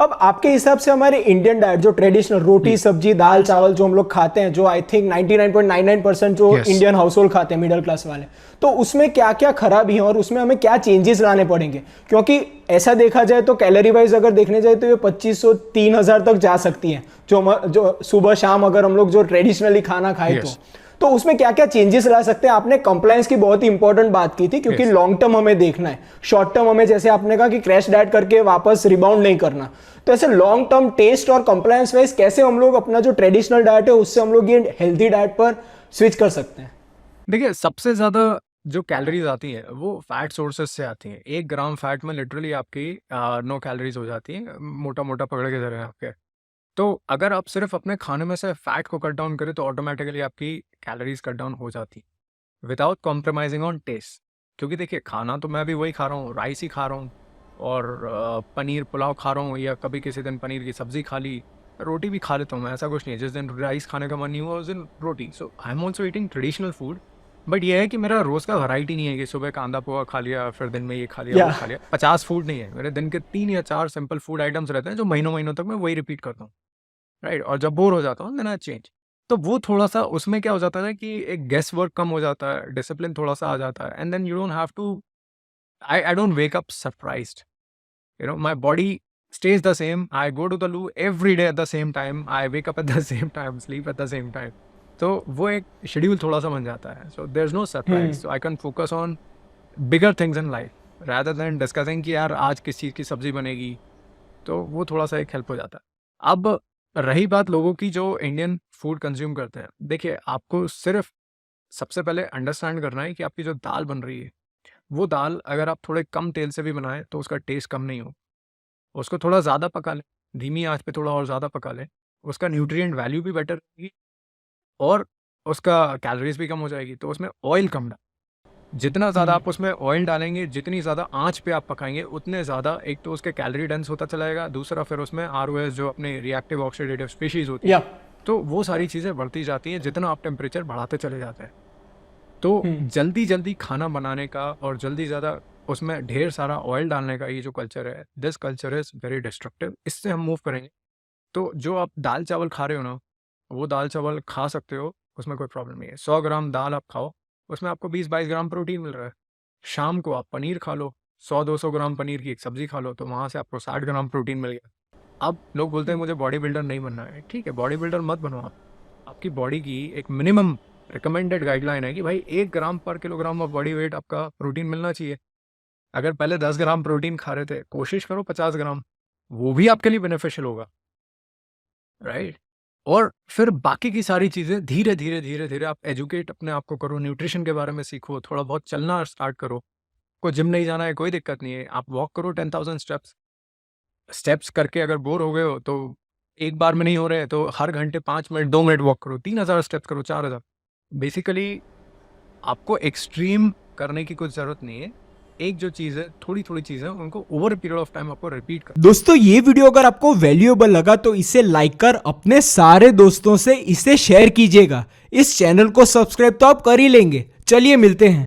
अब आपके हिसाब से हमारे इंडियन डाइट जो ट्रेडिशनल रोटी सब्जी दाल चावल जो हम लोग खाते हैं, जो आई थिंक 99.99% जो इंडियन हाउस होल्ड खाते हैं मिडिल क्लास वाले, तो उसमें क्या क्या खराबी है और उसमें हमें क्या चेंजेस लाने पड़ेंगे? क्योंकि ऐसा देखा जाए तो कैलोरी वाइज अगर देखने जाए तो ये 2500-3000 तक जा सकती है जो सुबह शाम अगर हम लोग जो ट्रेडिशनली खाना खाए तो उसमें क्या क्या चेंजेस ला सकते हैं? आपने कंप्लायंस की बहुत ही इंपॉर्टेंट बात की थी, क्योंकि लॉन्ग टर्म हमें देखना है, शॉर्ट टर्म हमें जैसे आपने कहा कि क्रैश डाइट करके वापस रिबाउंड नहीं करना। तो ऐसे लॉन्ग टर्म टेस्ट और कंप्लायंस वाइज कैसे हम लोग अपना जो ट्रेडिशनल डाइट है उससे हम लोग ये हेल्थी डाइट पर स्विच कर सकते हैं? देखिए, सबसे ज़्यादा जो कैलोरीज आती हैं वो फैट सोर्सेज से आती हैं। 1 ग्राम फैट में लिटरली आपकी 9 कैलोरीज हो जाती हैं, मोटा मोटा पकड़ के धरे आपके। तो अगर आप सिर्फ अपने खाने में से फैट को कट डाउन करें तो ऑटोमेटिकली आपकी कैलोरीज कट डाउन हो जाती विदाउट कॉम्प्रोमाइजिंग ऑन टेस्ट। क्योंकि देखिए, खाना तो मैं भी वही खा रहा हूँ, राइस ही खा रहा हूँ और पनीर पुलाव खा रहा हूँ, या कभी किसी दिन पनीर की सब्जी खा ली, रोटी भी खा लेता हूँ मैं, ऐसा कुछ नहीं है। जिस दिन राइस खाने का मन नहीं हुआ उस दिन रोटी। So I am also eating traditional food, but ये है कि मेरा रोज़ का वैरायटी नहीं है कि सुबह कांदा पोहा खा लिया फिर दिन में ये खा लिया वो खा लिया। 50 फूड नहीं है मेरे, दिन के 3 या 4 सिंपल फूड आइटम्स रहते हैं जो महीनों महीनों तक मैं वही रिपीट करता हूँ, राइट। और जब बोर हो जाता हूँ देन आई चेंज। तो वो थोड़ा सा उसमें क्या हो जाता है कि एक गेस वर्क कम हो जाता है, डिसिप्लिन थोड़ा सा आ जाता है, and then you don't have to I don't wake up surprised, my body stays the same. I go to the loo every day at the same time. I wake up at the same time, sleep at the same time. तो वो एक schedule थोड़ा सा बन जाता है. So there's no surprise. So I can focus on bigger things in life rather than discussing कि यार आज किस चीज़ की सब्जी बनेगी. तो वो थोड़ा सा एक हेल्प हो जाता है. अब रही बात लोगों की जो इंडियन फूड कंज्यूम करते हैं, देखिए आपको सिर्फ सबसे पहले अंडरस्टैंड करना है कि आपकी जो दाल बन रही है वो दाल अगर आप थोड़े कम तेल से भी बनाएं तो उसका टेस्ट कम नहीं हो. उसको थोड़ा ज़्यादा पका लें, धीमी आंच पे थोड़ा और ज़्यादा पका लें, उसका न्यूट्रिएंट वैल्यू भी बेटर रहेगी और उसका कैलोरीज भी कम हो जाएगी. तो उसमें ऑयल कम डालें. जितना ज़्यादा आप उसमें ऑयल डालेंगे, जितनी ज़्यादा आंच पे आप पकाएंगे, उतने ज़्यादा एक तो उसके कैलोरी डेंस होता चला जाएगा, दूसरा फिर उसमें ROS जो अपने रिएक्टिव ऑक्सीडेटिव स्पीशीज़ होती है, तो वो सारी चीज़ें बढ़ती जाती हैं जितना आप टेम्परेचर बढ़ाते चले जाते हैं. तो जल्दी जल्दी खाना बनाने का और जल्दी ज़्यादा उसमें ढेर सारा ऑयल डालने का ये जो कल्चर है, this culture is very destructive. इससे हम मूव करेंगे. तो जो आप दाल चावल खा रहे हो ना, वो दाल चावल खा सकते हो, उसमें कोई प्रॉब्लम नहीं है. 100 ग्राम दाल आप खाओ, उसमें आपको 20-22 ग्राम प्रोटीन मिल रहा है. शाम को आप पनीर खा लो, 100-200 ग्राम पनीर की एक सब्जी खा लो, तो वहाँ से आपको 60 ग्राम प्रोटीन मिल गया. अब लोग बोलते हैं मुझे बॉडी बिल्डर नहीं बनना है. ठीक है, बॉडी बिल्डर मत बनो आप. आपकी बॉडी की एक मिनिमम रिकमेंडेड गाइडलाइन है कि भाई 1 ग्राम पर किलोग्राम ऑफ बॉडी वेट आपका प्रोटीन मिलना चाहिए. अगर पहले 10 ग्राम प्रोटीन खा रहे थे, कोशिश करो 50 ग्राम, वो भी आपके लिए बेनिफिशियल होगा, राइट. और फिर बाकी की सारी चीज़ें धीरे धीरे धीरे धीरे आप एजुकेट अपने आप को करो, न्यूट्रिशन के बारे में सीखो, थोड़ा बहुत चलना स्टार्ट करो. कोई जिम नहीं जाना है कोई दिक्कत नहीं है, आप वॉक करो 10,000 स्टेप्स करके. अगर बोर हो गए हो तो एक बार में नहीं हो रहे तो हर घंटे 5 मिनट 2 मिनट वॉक करो, 3,000 स्टेप्स करो, 4,000. बेसिकली आपको एक्सट्रीम करने की कुछ ज़रूरत नहीं है. एक जो चीज़ है, थोड़ी थोड़ी चीज़ें उनको ओवर पीरियड ऑफ टाइम आपको रिपीट कर. दोस्तों, ये वीडियो अगर आपको वैल्यूएबल लगा तो इसे लाइक कर अपने सारे दोस्तों से इसे शेयर कीजिएगा. इस चैनल को सब्सक्राइब तो आप कर ही लेंगे. चलिए मिलते हैं.